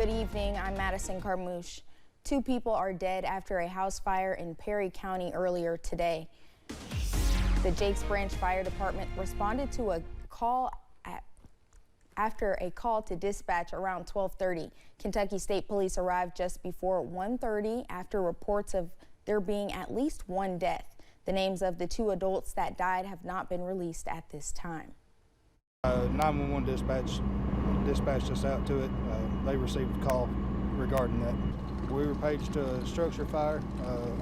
Good evening, I'm Madison Carmouche. 2 people are dead after a house fire in Perry County earlier today. The Jakes Branch Fire Department responded to a call after a call to dispatch around 12:30. Kentucky State Police arrived just before 1:30 after reports of there being at least 1 death. The names of the 2 adults that died have not been released at this time. 911 dispatched us out to it. They received a call regarding that. We were paged to a structure fire.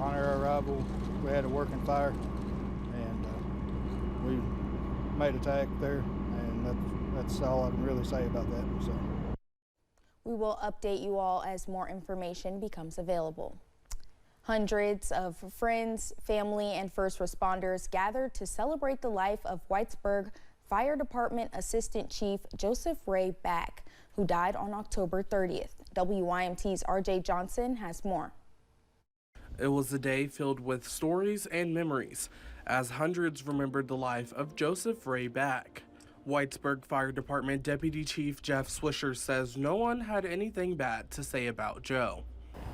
On our arrival, we had a working fire, and we made attack there, and that's all I can really say about that. So. We will update you all as more information becomes available. Hundreds of friends, family, and first responders gathered to celebrate the life of Whitesburg Fire Department Assistant Chief Joseph Ray Back, who died on October 30th. WYMT's RJ Johnson has more. It was a day filled with stories and memories as hundreds remembered the life of Joseph Ray Back. Whitesburg Fire Department Deputy Chief Jeff Swisher says no one had anything bad to say about Joe.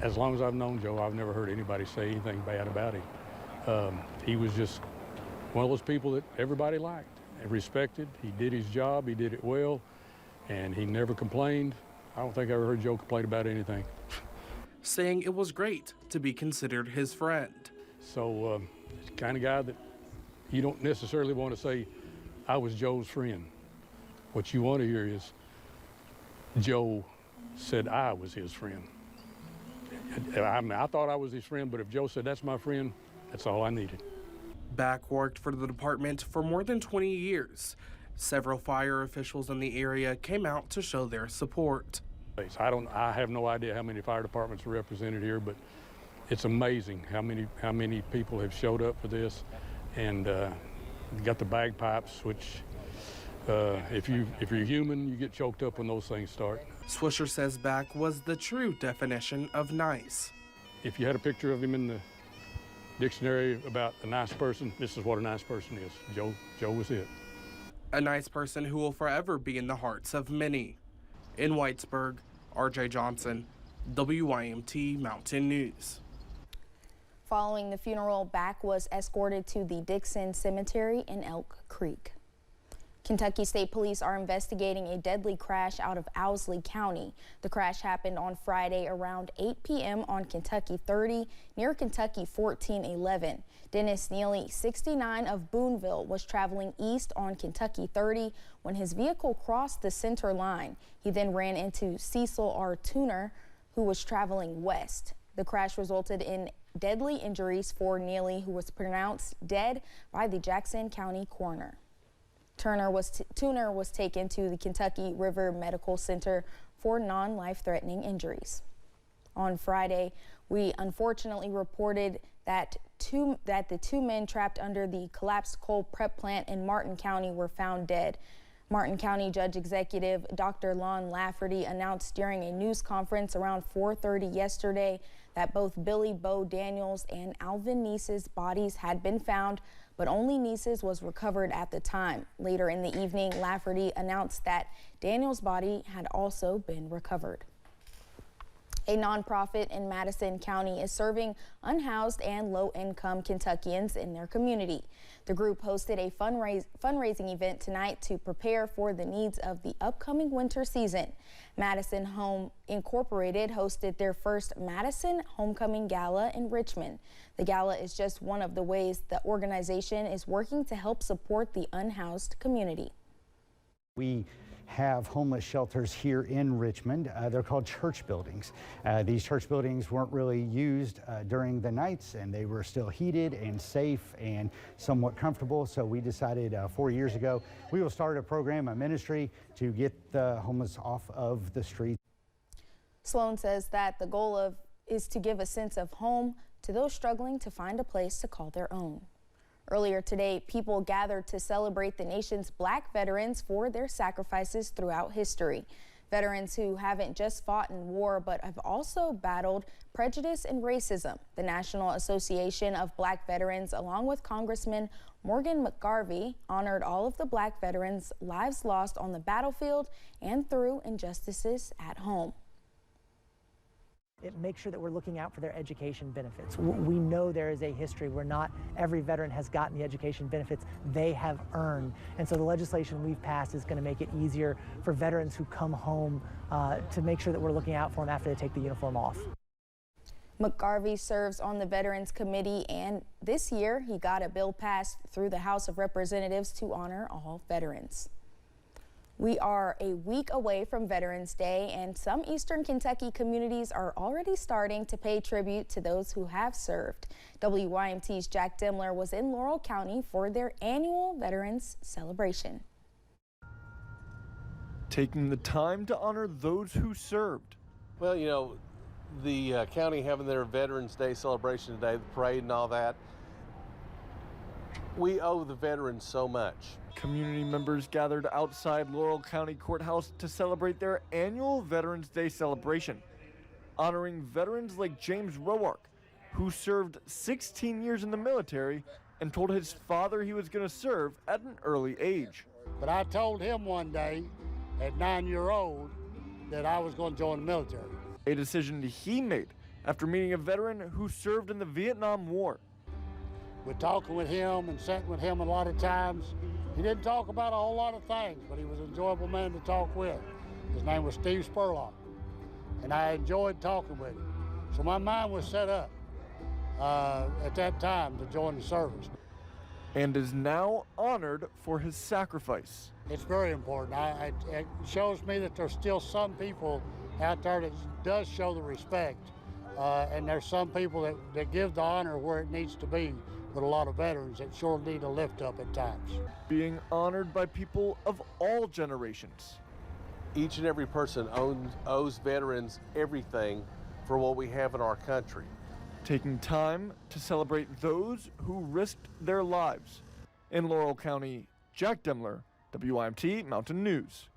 As long as I've known Joe, I've never heard anybody say anything bad about him. He was just one of those people that everybody liked and respected. He did his job, he did it well, and he never complained. I don't think I ever heard Joe complain about anything. Saying it was great to be considered his friend. So it's the kind of guy that you don't necessarily want to say, I was Joe's friend. What you want to hear is, Joe said I was his friend. I mean, I thought I was his friend, but if Joe said that's my friend, that's all I needed. Back worked for the department for more than 20 years. Several fire officials in the area came out to show their support. I have no idea how many fire departments are represented here, but it's amazing how many people have showed up for this, and got the bagpipes, which if you're human, you get choked up when those things start. Swisher says Back was the true definition of nice. If you had a picture of him in the dictionary about a nice person, this is what a nice person is. Joe was it. A nice person who will forever be in the hearts of many. In Whitesburg, RJ Johnson, WYMT Mountain News. Following the funeral, Back was escorted to the Dixon Cemetery in Elk Creek. Kentucky State Police are investigating a deadly crash out of Owsley County. The crash happened on Friday around 8 p.m. on Kentucky 30 near Kentucky 1411. Dennis Neely, 69 of Boonville, was traveling east on Kentucky 30 when his vehicle crossed the center line. He then ran into Cecil R. Tuner, who was traveling west. The crash resulted in deadly injuries for Neely, who was pronounced dead by the Jackson County coroner. Tuner was taken to the Kentucky River Medical Center for non-life-threatening injuries. On Friday, we unfortunately reported that the 2 men trapped under the collapsed coal prep plant in Martin County were found dead. Martin County Judge Executive Dr. Lon Lafferty announced during a news conference around 4:30 yesterday that both Billy Bo Daniels and Alvin Neese's bodies had been found, but only Neese's was recovered at the time. Later in the evening, Lafferty announced that Daniels' body had also been recovered. A nonprofit in Madison County is serving unhoused and low-income Kentuckians in their community. The group hosted a fundraising event tonight to prepare for the needs of the upcoming winter season. Madison Home Incorporated hosted their first Madison Homecoming Gala in Richmond. The gala is just one of the ways the organization is working to help support the unhoused community. We have homeless shelters here in Richmond. They're called church buildings. These church buildings weren't really used during the nights, and they were still heated and safe and somewhat comfortable. So we decided 4 years ago we will start a program, a ministry, to get the homeless off of the streets. Sloan says that the goal is to give a sense of home to those struggling to find a place to call their own. Earlier today, people gathered to celebrate the nation's Black veterans for their sacrifices throughout history. Veterans who haven't just fought in war, but have also battled prejudice and racism. The National Association of Black Veterans, along with Congressman Morgan McGarvey, honored all of the Black veterans' lives lost on the battlefield and through injustices at home. It makes sure that we're looking out for their education benefits. We know there is a history where not every veteran has gotten the education benefits they have earned. And so the legislation we've passed is going to make it easier for veterans who come home to make sure that we're looking out for them after they take the uniform off. McGarvey serves on the Veterans Committee, and this year he got a bill passed through the House of Representatives to honor all veterans. We are a week away from Veterans Day, and some Eastern Kentucky communities are already starting to pay tribute to those who have served. WYMT's Jack Demler was in Laurel County for their annual Veterans Celebration. Taking the time to honor those who served. Well, you know, the county having their Veterans Day celebration today, the parade and all that, we owe the veterans so much. Community members gathered outside Laurel County Courthouse to celebrate their annual Veterans Day celebration, honoring veterans like James Roark, who served 16 years in the military and told his father he was going to serve at an early age. But I told him one day at 9-year-old that I was going to join the military. A decision he made after meeting a veteran who served in the Vietnam War. We're talking with him and sitting with him a lot of times. He didn't talk about a whole lot of things, but he was an enjoyable man to talk with. His name was Steve Spurlock, and I enjoyed talking with him. So my mind was set up at that time to join the service. And is now honored for his sacrifice. It's very important. It shows me that there's still some people out there that does show the respect, and there's some people that give the honor where it needs to be. With a lot of veterans that sure need a lift up at times. Being honored by people of all generations. Each and every person owes veterans everything for what we have in our country. Taking time to celebrate those who risked their lives. In Laurel County, Jack Demler, WYMT Mountain News.